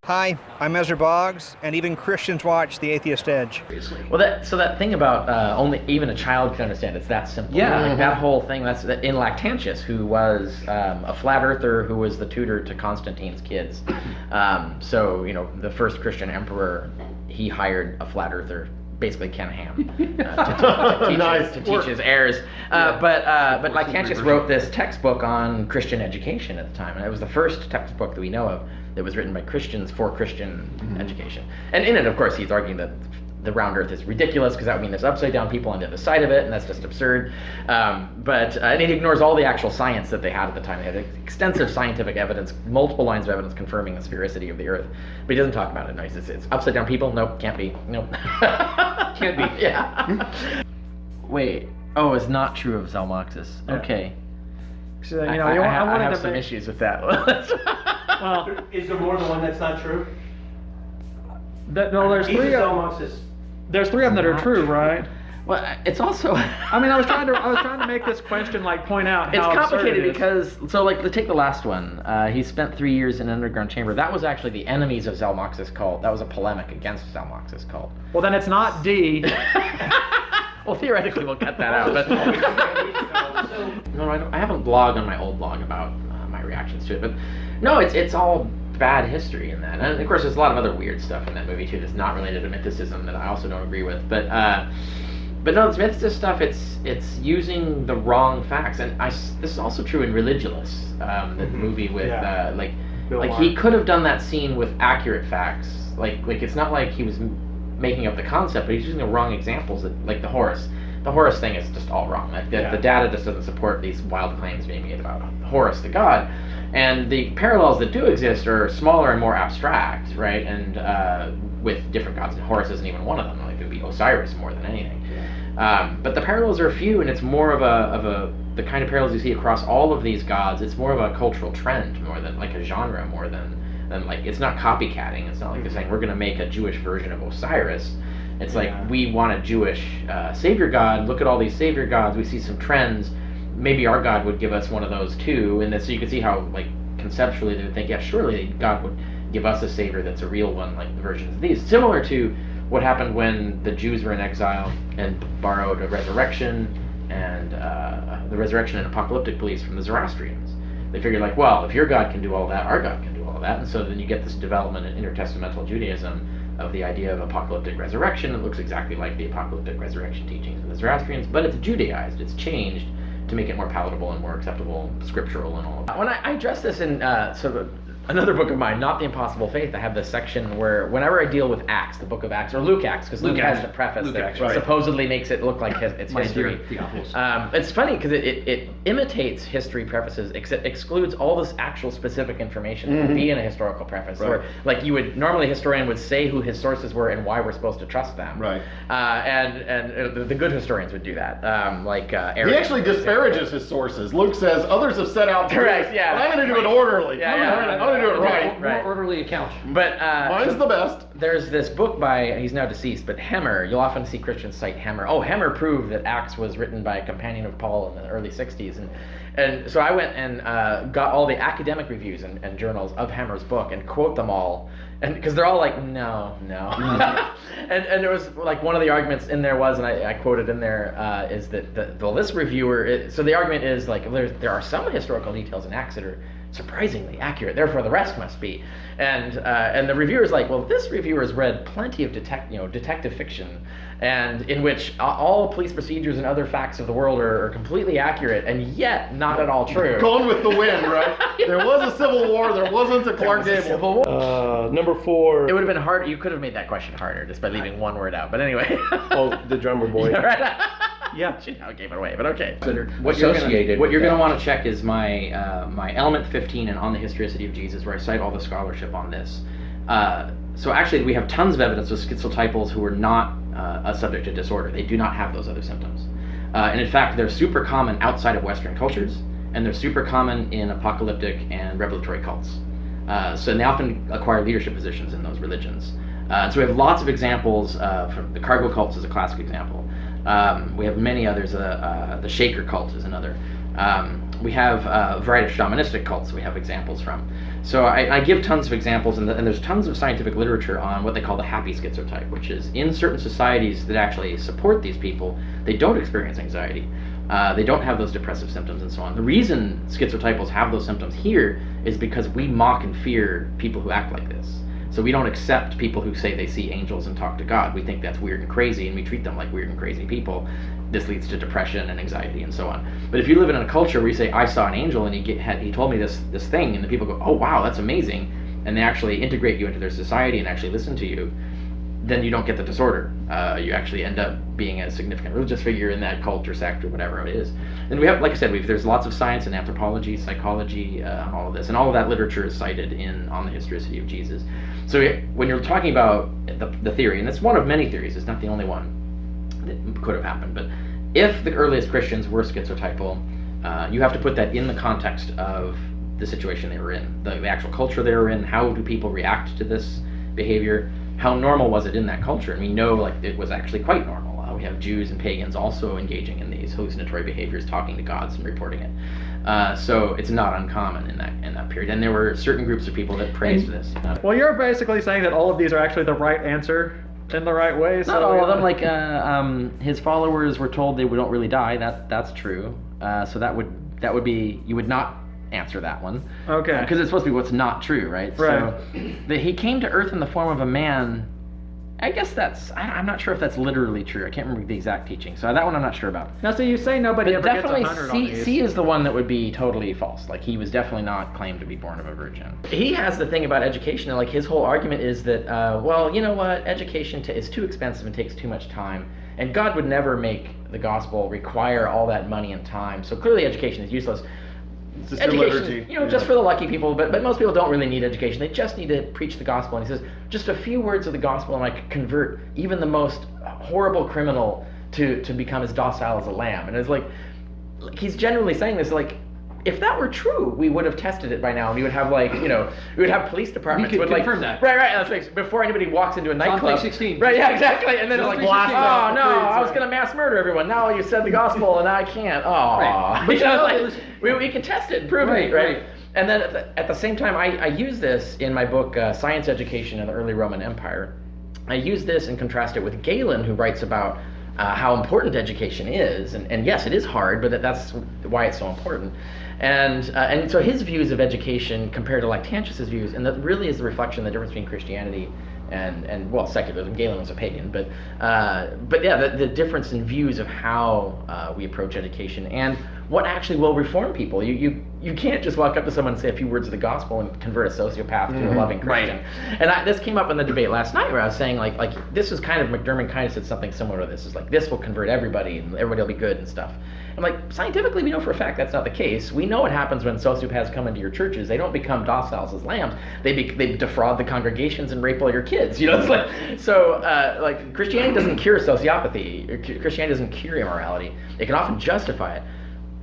Hi, I'm Ezra Boggs, and even Christians watch The Atheist Edge. Well, that thing about only even a child can understand, it's that simple. Yeah. Like that whole thing, that's in Lactantius, who was a flat earther who was the tutor to Constantine's kids. So, the first Christian emperor, he hired a flat earther, basically Ken Ham, to teach his heirs. But Lactantius wrote this textbook on Christian education at the time, and it was the first textbook that we know of that was written by Christians for Christian education. And in it, of course, he's arguing that the round earth is ridiculous because that would mean there's upside down people on the other side of it, and that's just absurd. And he ignores all the actual science that they had at the time. They had extensive scientific evidence, multiple lines of evidence confirming the sphericity of the earth. But he doesn't talk about it. No, he says it's upside down people. Nope, can't be. Nope. Can't be. Yeah. Wait. Oh, it's not true of Zalmoxis. Yeah. Okay. So, I have some issues with that. Well, Is there more than one that's not true? no, there's three. There's three of them that are true, right? Well, it's also. I mean, I was trying to make this question point out It's how complicated absurd it is. because, take the last one. He spent 3 years in an underground chamber. That was actually the enemies of Zalmoxis cult. That was a polemic against Zalmoxis cult. Well, then it's not D. Well, theoretically, we'll cut that out. But no, I haven't blogged on my old blog about my reactions to it. But no, it's all bad history in that. And of course, there's a lot of other weird stuff in that movie too that's not related to mythicism that I also don't agree with. But no, this mythicist stuff, it's using the wrong facts. And this is also true in Religulous, the movie with he could have done that scene with accurate facts. Like it's not like he was making up the concept, but he's using the wrong examples. Like the Horus. The Horus thing is just all wrong. Like the data just doesn't support these wild claims being made about Horus, the god. And the parallels that do exist are smaller and more abstract, right? And with different gods. And Horus isn't even one of them. Like it would be Osiris more than anything. But the parallels are few, and it's more of the kind of parallels you see across all of these gods. It's more of a cultural trend more than like a genre more than like it's not copycatting. It's not like they're saying we're going to make a Jewish version of Osiris. It's like we want a Jewish savior god. Look at all these savior gods. We see some trends. Maybe our God would give us one of those too. And then so you can see how like conceptually they would think, yeah, surely God would give us a savior that's a real one, like the versions of these. Similar to what happened when the Jews were in exile and borrowed a resurrection and the resurrection and apocalyptic beliefs from the Zoroastrians. They figured like, well, if your God can do all that, our God can do all that. And so then you get this development in intertestamental Judaism of the idea of apocalyptic resurrection. It looks exactly like the apocalyptic resurrection teachings of the Zoroastrians, but it's Judaized, it's changed to make it more palatable and more acceptable, scriptural and all of that. When I address this in another book of mine, Not the Impossible Faith, I have this section where whenever I deal with Acts, the book of Acts, or Luke Acts, because Luke has the preface that supposedly makes it look like it's history. It's funny because it imitates history prefaces, excludes all this actual specific information that would be in a historical preface. Right. Or like normally a historian would say who his sources were and why we're supposed to trust them. Right. And the good historians would do that. Arian, he actually disparages his sources. Luke says others have set out to correct, yeah. But I'm going to do it orderly. Yeah, I'm going to do it right. More orderly account. But mine's the best. There's this book by, he's now deceased, but Hemmer. You'll often see Christians cite Hemmer. Oh, Hemmer proved that Acts was written by a companion of Paul in the early 60s. And so I went and got all the academic reviews and journals of Hemmer's book and quote them all. And because they're all like, no. and there was like one of the arguments in there was, and I quoted in there, is that this reviewer, so the argument is like, there are some historical details in Acts that are surprisingly accurate, therefore the rest must be. And the reviewer's like, well, this reviewer's read plenty of detective fiction, and in which all police procedures and other facts of the world are completely accurate, and yet not at all true. Going with the wind, right? There was a civil war, there wasn't a Clark Gable. Number 4. It would have been hard. You could have made that question harder just by leaving one word out. But anyway. Oh, the drummer boy. Yeah, she now gave it away. But okay. What you're going to want to check is my my element 15 and on the historicity of Jesus, where I cite all the scholarship on this. So actually, we have tons of evidence of schizotypals who are not a subject to disorder. They do not have those other symptoms. And in fact, they're super common outside of Western cultures, and they're super common in apocalyptic and revelatory cults. So they often acquire leadership positions in those religions. So we have lots of examples. From the cargo cults is a classic example. We have many others. The Shaker cult is another. We have a variety of shamanistic cults we have examples from. So I give tons of examples, and there's tons of scientific literature on what they call the happy schizotype, which is in certain societies that actually support these people, they don't experience anxiety. They don't have those depressive symptoms and so on. The reason schizotypals have those symptoms here is because we mock and fear people who act like this. So we don't accept people who say they see angels and talk to God. We think that's weird and crazy, and we treat them like weird and crazy people. This leads to depression and anxiety and so on. But if you live in a culture where you say, I saw an angel and he told me this thing, and the people go, oh wow, that's amazing, and they actually integrate you into their society and actually listen to you, then you don't get the disorder. You actually end up being a significant religious figure in that cult or sect or whatever it is. And we have, like I said, there's lots of science and anthropology, psychology on all of this, and all of that literature is cited on the historicity of Jesus. So when you're talking about the theory, and it's one of many theories, it's not the only one that could have happened, but if the earliest Christians were schizotypal, you have to put that in the context of the situation they were in, the actual culture they were in. How do people react to this behavior? How normal was it in that culture? And we know like it was actually quite normal. We have Jews and pagans also engaging in these hallucinatory behaviors, talking to gods and reporting it. So it's not uncommon in that period. And there were certain groups of people that praised this. Well, you're basically saying that all of these are actually the right answer in the right way. Not all of them. Like his followers were told they don't really die. That's true. So that would be, you would not answer that one. Okay. Because it's supposed to be what's not true, right? Right. So he came to Earth in the form of a man. I guess I'm not sure if that's literally true. I can't remember the exact teaching. So that one I'm not sure about. Now, so you say nobody But ever gets definitely 100 on these. C is the one that would be totally false. Like he was definitely not claimed to be born of a virgin. He has the thing about education. Like his whole argument is that, well, you know what? Education is too expensive and takes too much time. And God would never make the gospel require all that money and time. So clearly education is useless. It's just Education, liturgy. just for the lucky people, but most people don't really need education. They just need to preach the gospel. And he says, just a few words of the gospel and I could convert even the most horrible criminal to become as docile as a lamb. And it's like he's generally saying this, like, if that were true, we would have tested it by now, and we would have we would have police departments. We could would confirm that. Right. That's right. Before anybody walks into a nightclub. 3:16. Right. Yeah. Exactly. And then it's like, John 3:16. oh no, I was Sorry. gonna mass murder everyone. Now you said the gospel, and now I can't. Oh. Right. But we can test it and prove it. Right. And then at the same time, I use this in my book, Science Education in the Early Roman Empire. I use this and contrast it with Galen, who writes about how important education is. And yes, it is hard, but that's why it's so important. And so his views of education compared to Lactantius's views, and that really is the reflection of the difference between Christianity and well, secularism. Galen was a pagan, but yeah, the difference in views of how we approach education and what actually will reform people. You can't just walk up to someone and say a few words of the gospel and convert a sociopath to a loving Christian. Right. And this came up in the debate last night where I was saying like this is kind of, McDermott kind of said something similar to this. It's like, this will convert everybody and everybody will be good and stuff. I'm like, scientifically we know for a fact that's not the case. We know what happens when sociopaths come into your churches. They don't become docile as lambs. They defraud the congregations and rape all your kids. It's like, so like Christianity doesn't cure sociopathy. Christianity doesn't cure immorality. It can often justify it.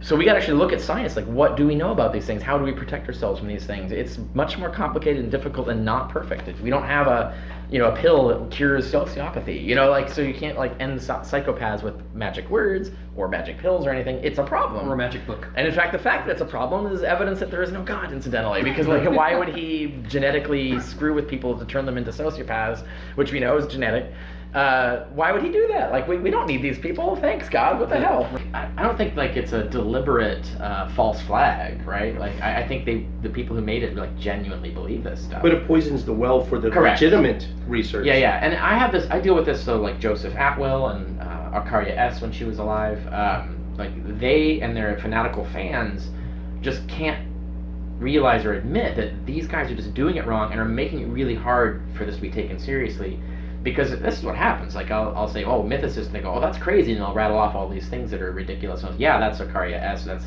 So we got to actually look at science, like what do we know about these things? How do we protect ourselves from these things? It's much more complicated and difficult and not perfect. We don't have a pill that cures sociopathy, so you can't end psychopaths with magic words or magic pills or anything. It's a problem. Or a magic book. And in fact, the fact that it's a problem is evidence that there is no God, incidentally, because why would he genetically screw with people to turn them into sociopaths, which we know is genetic? Why would he do that? We don't need these people. Thanks, God. What the hell? I don't think it's a deliberate false flag, right? I think the people who made it genuinely believe this stuff. But it poisons the well for the Correct. legitimate research. Yeah. And I deal with this, Joseph Atwill and Arcadia S. when she was alive. They and their fanatical fans just can't realize or admit that these guys are just doing it wrong and are making it really hard for this to be taken seriously. Because this is what happens. I'll say, oh, mythicists, and they go, oh, that's crazy, and they'll rattle off all these things that are ridiculous. And yeah, that's Arcadia S. That's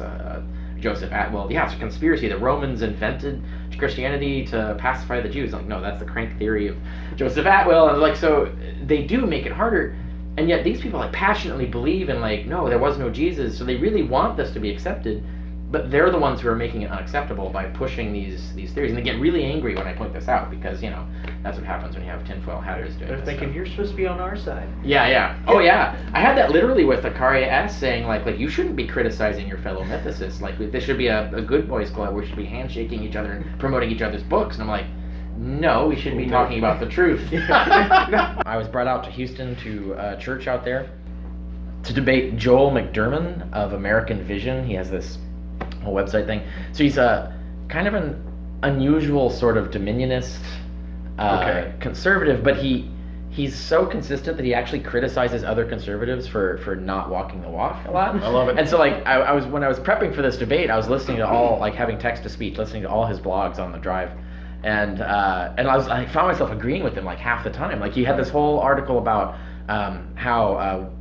Joseph Atwill. Yeah, it's a conspiracy. The Romans invented Christianity to pacify the Jews. No, that's the crank theory of Joseph Atwill. And so they do make it harder. And yet these people passionately believe in no, there was no Jesus. So they really want this to be accepted. But they're the ones who are making it unacceptable by pushing these theories. And they get really angry when I point this out because, That's what happens when you have tinfoil hatters doing They're this thinking stuff. you're supposed to be on our side. Yeah. Oh yeah. I had that literally with Akaria S saying like you shouldn't be criticizing your fellow mythicists. Like this should be a good boys club. We should be handshaking each other and promoting each other's books. And I'm like, no, we should be talking about the truth. I was brought out to Houston to a church out there to debate Joel McDermott of American Vision. He has this whole website thing. So he's a kind of an unusual sort of dominionist conservative, but he's so consistent that he actually criticizes other conservatives for not walking the walk a lot. I love it. And so like I was when I was prepping for this debate, I was listening to all, like having text to speech, listening to all his blogs on the drive. And I found myself agreeing with him like half the time. Like he had this whole article about how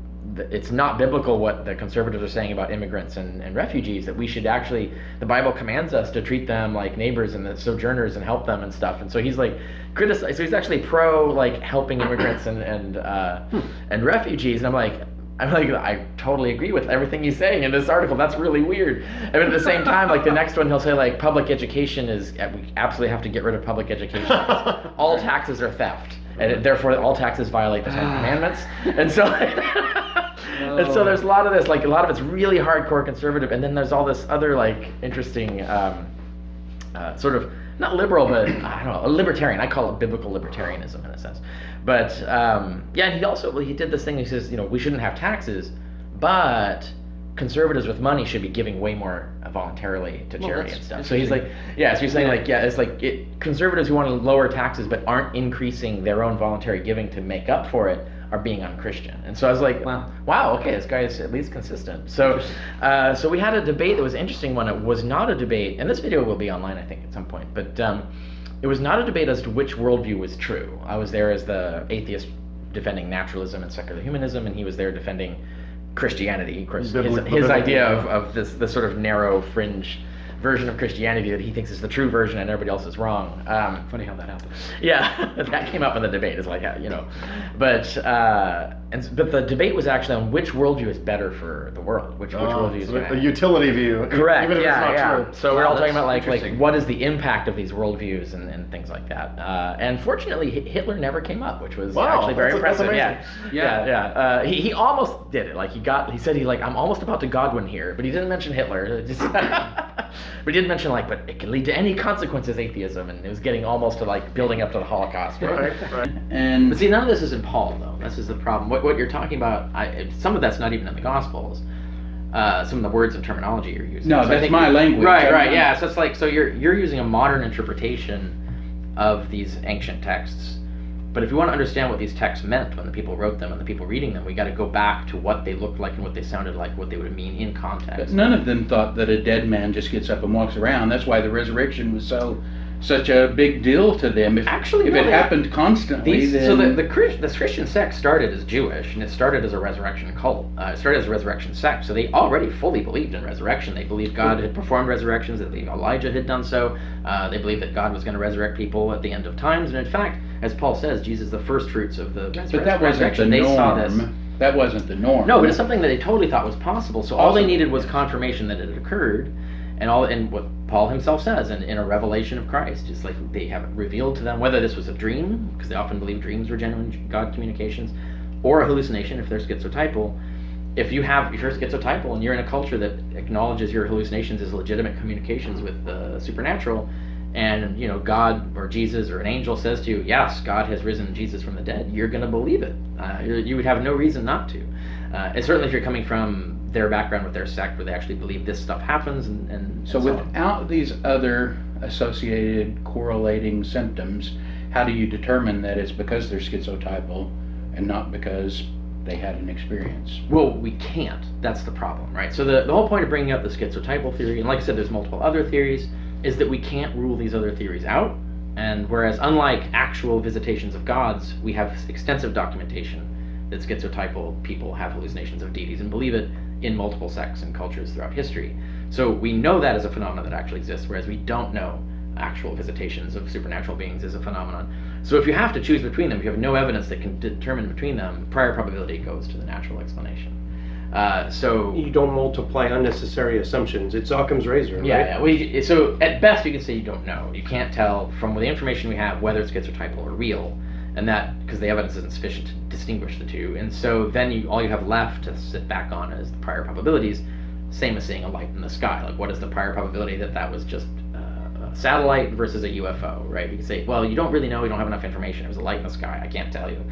it's not biblical what the conservatives are saying about immigrants and refugees, that we should actually, the Bible commands us to treat them like neighbors and the sojourners and help them and stuff. And so he's like so he's actually pro like helping immigrants and refugees. And I'm like I totally agree with everything he's saying in this article. That's really weird. And at the same time, like the next one he'll say like public education is, we absolutely have to get rid of public education. All taxes are theft, and therefore all taxes violate the 10 Commandments. And so and so there's a lot of this, like a lot of it's really hardcore conservative, and then there's all this other like interesting sort of, not liberal, but I don't know, a libertarian. I call it biblical libertarianism in a sense. But yeah, and he did this thing. He says, we shouldn't have taxes, but conservatives with money should be giving way more voluntarily to charity and stuff. So he's like, so he's saying like, it's like conservatives who want to lower taxes but aren't increasing their own voluntary giving to make up for it are being unchristian. And so I was like, wow, okay, this guy is at least consistent. So so we had a debate that was an interesting one. It was not a debate, and this video will be online I think at some point, but it was not a debate as to which worldview was true. I was there as the atheist defending naturalism and secular humanism, and he was there defending Christianity. Of course, his idea of this sort of narrow fringe version of Christianity that he thinks is the true version and everybody else is wrong. Funny how that happened. Yeah, that came up in the debate. It's like, but the debate was actually on which worldview is better for the world, which worldview is a utility view. Correct. Even if it's not true. So we're all talking about like what is the impact of these worldviews and things like that. And fortunately, Hitler never came up, which was actually very impressive. Yeah. He almost did it. Like he said I'm almost about to Godwin here, but he didn't mention Hitler. But he didn't mention but it can lead to any consequences, atheism, and it was getting almost to like building up to the Holocaust. Right. But see, none of this is in Paul though. This is the problem. What you're talking about, some of that's not even in the Gospels. Some of the words and terminology you're using. No, that's my language. Right, yeah. So it's like, you're using a modern interpretation of these ancient texts. But if you want to understand what these texts meant when the people wrote them and the people reading them, we got to go back to what they looked like and what they sounded like, what they would mean in context. But none of them thought that a dead man just gets up and walks around. That's why the resurrection was such a big deal to them. If it happened constantly, then... So the Christian sect started as Jewish, and it started as a resurrection cult. It started as a resurrection sect, so they already fully believed in resurrection. They believed God had performed resurrections, that Elijah had done so. They believed that God was going to resurrect people at the end of times, and in fact, as Paul says, Jesus is the first fruits of the resurrection. But that wasn't the norm. They saw this. That wasn't the norm. No, but it's something that they totally thought was possible. So all they needed was confirmation that it had occurred, and what Paul himself says in a revelation of Christ, just like they have it revealed to them, whether this was a dream, because they often believe dreams were genuine God communications, or a hallucination if they're schizotypal. If you're schizotypal and you're in a culture that acknowledges your hallucinations as legitimate communications with the supernatural, and God or Jesus or an angel says to you, yes, God has risen Jesus from the dead, you're going to believe it. You would have no reason not to. And certainly if you're coming from their background with their sect where they actually believe this stuff happens and so without these other associated correlating symptoms, how do you determine that it's because they're schizotypal and not because they had an experience? Well, we can't. That's the problem, right? So the whole point of bringing up the schizotypal theory, and like I said, there's multiple other theories, is that we can't rule these other theories out. And whereas unlike actual visitations of gods, we have extensive documentation that schizotypal people have hallucinations of deities and believe it in multiple sects and cultures throughout history. So we know that as a phenomenon that actually exists, whereas we don't know actual visitations of supernatural beings as a phenomenon. So if you have to choose between them, if you have no evidence that can determine between them, prior probability goes to the natural explanation. So You don't multiply unnecessary assumptions. It's Occam's razor, right? yeah. So at best, you can say you don't know. You can't tell from the information we have whether it's schizotypal or real, and that because the evidence isn't sufficient to distinguish the two. And so then all you have left to sit back on is the prior probabilities. Same as seeing a light in the sky. Like, what is the prior probability that was just a satellite versus a UFO, right? You can say, well, you don't really know. You don't have enough information. It was a light in the sky. I can't tell you.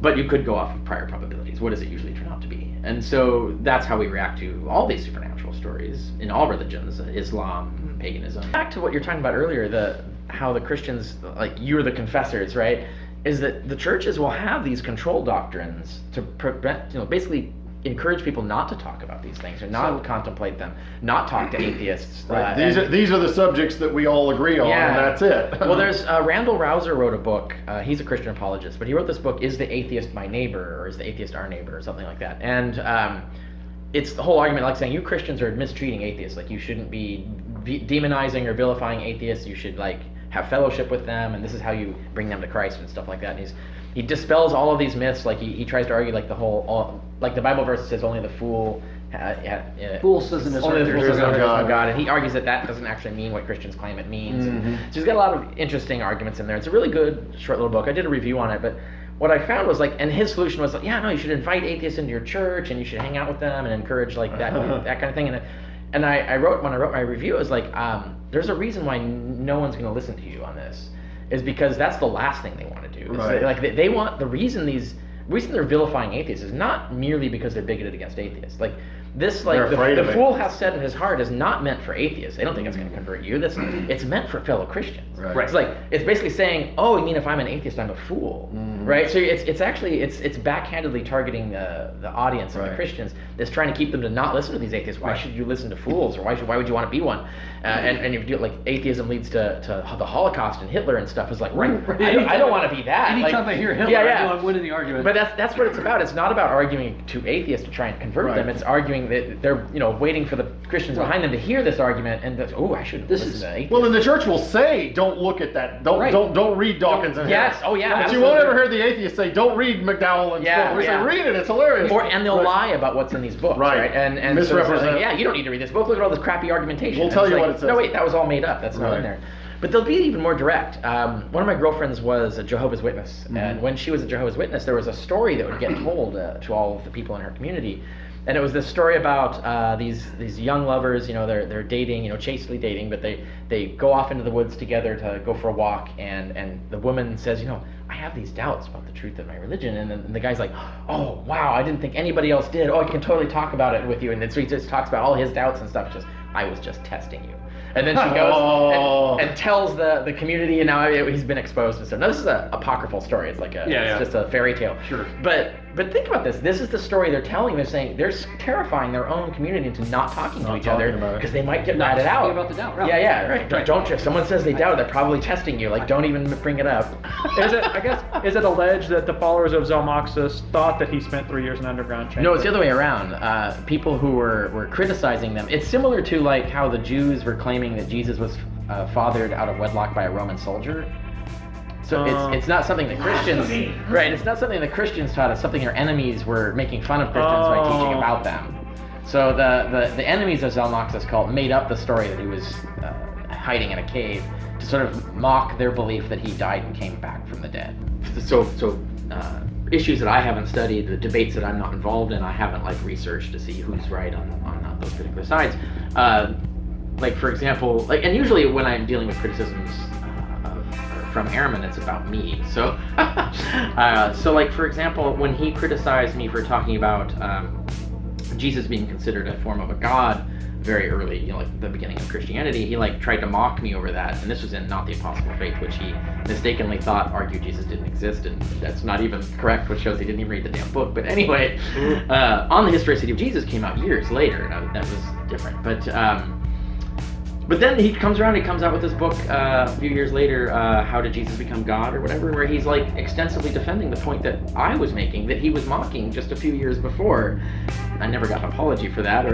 But you could go off of prior probabilities. What does it usually turn out to be? And so that's how we react to all these supernatural stories in all religions, Islam, paganism. Back to what you're talking about earlier, how the Christians, like you're the confessors, right? Is that the churches will have these control doctrines to prevent, basically encourage people not to talk about these things or not contemplate them, not talk to atheists. Right. These are the subjects that we all agree on, and that's it. Well, there's Randall Rouser wrote a book. He's a Christian apologist, but he wrote this book, "Is the Atheist My Neighbor?" or "Is the Atheist Our Neighbor?" or something like that. And it's the whole argument, like saying you Christians are mistreating atheists. Like you shouldn't be demonizing or vilifying atheists. You should have fellowship with them, and this is how you bring them to Christ and stuff like that. And he dispels all of these myths. Like he tries to argue like the Bible verse says only the fool. Fool says in his heart only the fool says there's no God, and he argues that doesn't actually mean what Christians claim it means. And so he's got a lot of interesting arguments in there. It's a really good short little book. I did a review on it, but what I found was and his solution was you should invite atheists into your church and you should hang out with them and encourage that kind of thing. And I wrote when I wrote my review, it was there's a reason why no one's going to listen to you on this, is because that's the last thing they want to do. Right. They want the reason they're vilifying atheists is not merely because they're bigoted against atheists. The fool hath said in his heart is not meant for atheists. They don't think it's going to convert you. It's meant for fellow Christians. Right. It's basically saying, oh, you mean if I'm an atheist, I'm a fool, right? So it's actually backhandedly targeting the audience of the Christians. That's trying to keep them to not listen to these atheists. Why should you listen to fools, or why would you want to be one? And if you do atheism leads to the Holocaust and Hitler and stuff, is I don't want to be that. Anytime I hear Hitler, I know I'm winning the argument. But that's what it's about. It's not about arguing to atheists to try and convert them. It's arguing that they're waiting for the Christians behind them to hear this argument and I shouldn't listen to atheists. Well, and the church will say, don't look at that. Don't read Dawkins and Yes. Harris. Oh yeah. But you won't ever hear the atheists say, don't read McDowell and Stone. We say, read it. It's hilarious. And they'll lie about what's in these books, right? And misrepresent. So you don't need to read this book. Look at all this crappy argumentation. We'll tell you what it says. No, wait, that was all made up. That's not in there. But they'll be even more direct. One of my girlfriends was a Jehovah's Witness, and when she was a Jehovah's Witness, there was a story that would get told to all of the people in her community, and it was this story about these young lovers. They're dating, chastely dating, but they go off into the woods together to go for a walk, and the woman says, I have these doubts about the truth of my religion, and then the guy's like, oh wow, I didn't think anybody else did. Oh, I can totally talk about it with you, and then so he just talks about all his doubts and stuff. I was just testing you. And then she goes and tells the community, and now he's been exposed and stuff. Now this is an apocryphal story. It's it's just a fairy tale. Sure. But think about this. This is the story they're telling. They're saying they're terrifying their own community into not talking to each other because they might get ratted out. About the doubt. Right. Yeah, right. Don't if someone says they doubt, they're probably testing you. Don't even bring it up. Is it alleged that the followers of Zalmoxis thought that he spent 3 years in underground chamber? No, it's the other way around. People who were criticizing them. It's similar to how the Jews were claiming that Jesus was fathered out of wedlock by a Roman soldier. So it's not something that Christians, right? It's not something that Christians taught. It's something their enemies were making fun of Christians by teaching about them. So the enemies of Zalmoxis cult made up the story that he was hiding in a cave to sort of mock their belief that he died and came back from the dead. So issues that I haven't studied, the debates that I'm not involved in, I haven't researched to see who's right on those particular sides. For example, and usually when I'm dealing with criticisms from Ehrman, it's about me. So, for example, when he criticized me for talking about Jesus being considered a form of a god very early, the beginning of Christianity, he tried to mock me over that. And this was in Not the Apostle Faith, which he mistakenly argued Jesus didn't exist, and that's not even correct, which shows he didn't even read the damn book. But anyway, On the Historicity of Jesus came out years later. That was different, but then he comes around, he comes out with this book a few years later, How Did Jesus Become God, or whatever, where he's extensively defending the point that I was making, that he was mocking just a few years before. I never got an apology for that,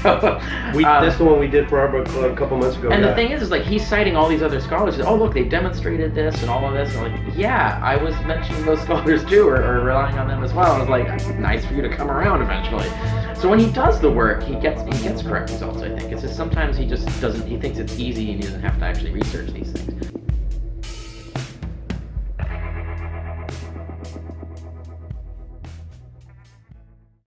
that's the one we did for our book club a couple months ago. And the thing is he's citing all these other scholars. Oh, look, they demonstrated this and all of this. And I'm yeah, I was mentioning those scholars too, or relying on them as well. I was nice for you to come around eventually. So when he does the work, he gets correct results. I think it's just sometimes he just doesn't. He thinks it's easy and he doesn't have to actually research these things.